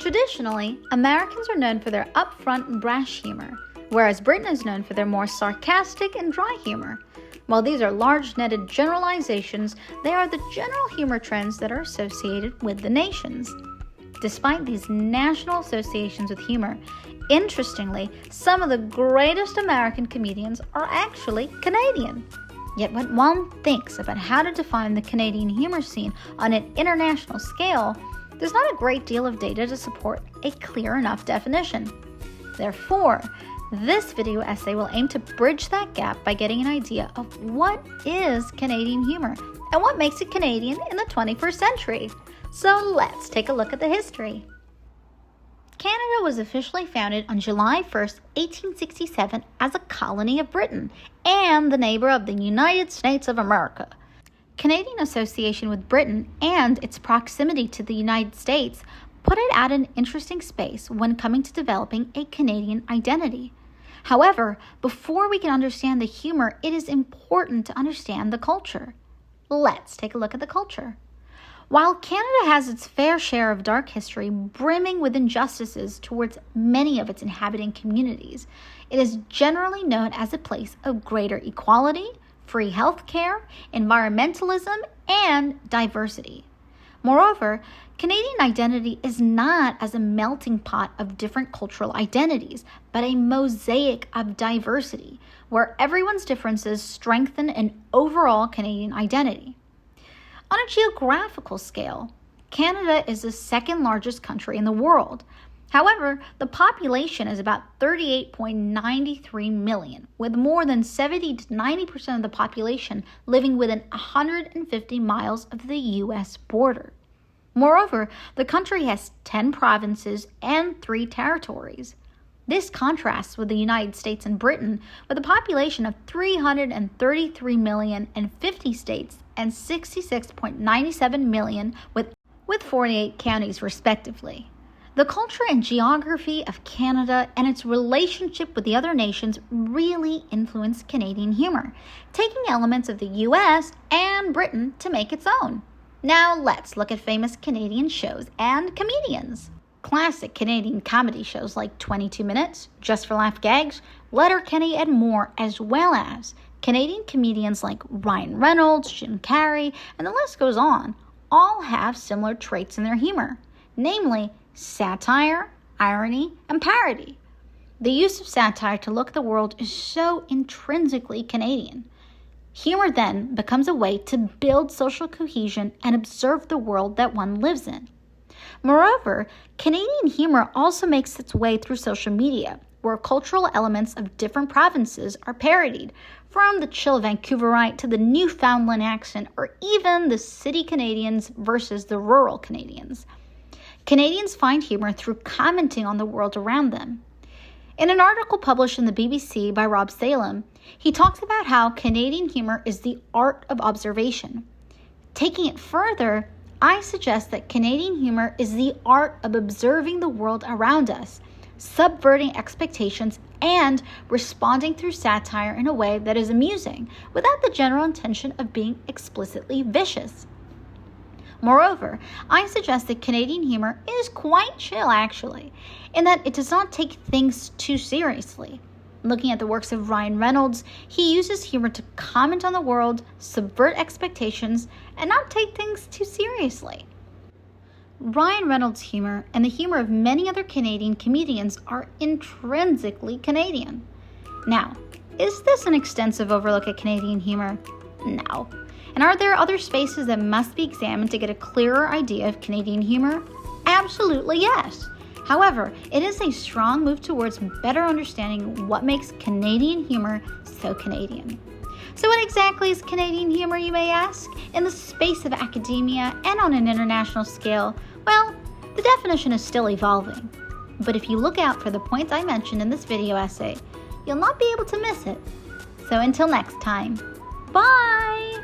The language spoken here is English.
Traditionally, Americans are known for their upfront and brash humor, whereas Britain is known for their more sarcastic and dry humor. While these are large netted generalizations, they are the general humor trends that are associated with the nations. Despite these national associations with humor, interestingly, some of the greatest American comedians are actually Canadian. Yet when one thinks about how to define the Canadian humor scene on an international scale, there's not a great deal of data to support a clear enough definition. Therefore, this video essay will aim to bridge that gap by getting an idea of what is Canadian humor and what makes it Canadian in the 21st century. So let's take a look at the history. Canada was officially founded on July 1st, 1867 as a colony of Britain and the neighbor of the United States of America. Canadian association with Britain and its proximity to the United States put it at an interesting space when coming to developing a Canadian identity. However, before we can understand the humor, it is important to understand the culture. Let's take a look at the culture. While Canada has its fair share of dark history brimming with injustices towards many of its inhabiting communities, it is generally known as a place of greater equality, free health care, environmentalism, and diversity. Moreover, Canadian identity is not as a melting pot of different cultural identities, but a mosaic of diversity, where everyone's differences strengthen an overall Canadian identity. On a geographical scale, Canada is the second largest country in the world. However, the population is about 38.93 million, with more than 70 to 90% of the population living within 150 miles of the U.S. border. Moreover, the country has 10 provinces and 3 territories. This contrasts with the United States and Britain, with a population of 333 million and 50 states and 66.97 million with 48 counties respectively. The culture and geography of Canada and its relationship with the other nations really influence Canadian humor, taking elements of the US and Britain to make its own. Now let's look at famous Canadian shows and comedians. Classic Canadian comedy shows like 22 Minutes, Just for Laugh Gags, Letterkenny, and more, as well as Canadian comedians like Ryan Reynolds, Jim Carrey, and the list goes on, all have similar traits in their humor, namely satire, irony, and parody. The use of satire to look at the world is so intrinsically Canadian. Humor then becomes a way to build social cohesion and observe the world that one lives in. Moreover, Canadian humor also makes its way through social media, where cultural elements of different provinces are parodied, from the chill Vancouverite to the Newfoundland accent, or even the city Canadians versus the rural Canadians. Canadians find humor through commenting on the world around them. In an article published in the BBC by Rob Salem, he talks about how Canadian humor is the art of observation. Taking it further, I suggest that Canadian humor is the art of observing the world around us, subverting expectations, and responding through satire in a way that is amusing, without the general intention of being explicitly vicious. Moreover, I suggest that Canadian humor is quite chill, actually, in that it does not take things too seriously. Looking at the works of Ryan Reynolds, he uses humor to comment on the world, subvert expectations, and not take things too seriously. Ryan Reynolds' humor and the humor of many other Canadian comedians are intrinsically Canadian. Now, is this an extensive overlook at Canadian humor? No. And are there other spaces that must be examined to get a clearer idea of Canadian humor? Absolutely yes. However, it is a strong move towards better understanding what makes Canadian humor so Canadian. So what exactly is Canadian humor, you may ask? In the space of academia and on an international scale, well, the definition is still evolving. But if you look out for the points I mentioned in this video essay, you'll not be able to miss it. So until next time, bye!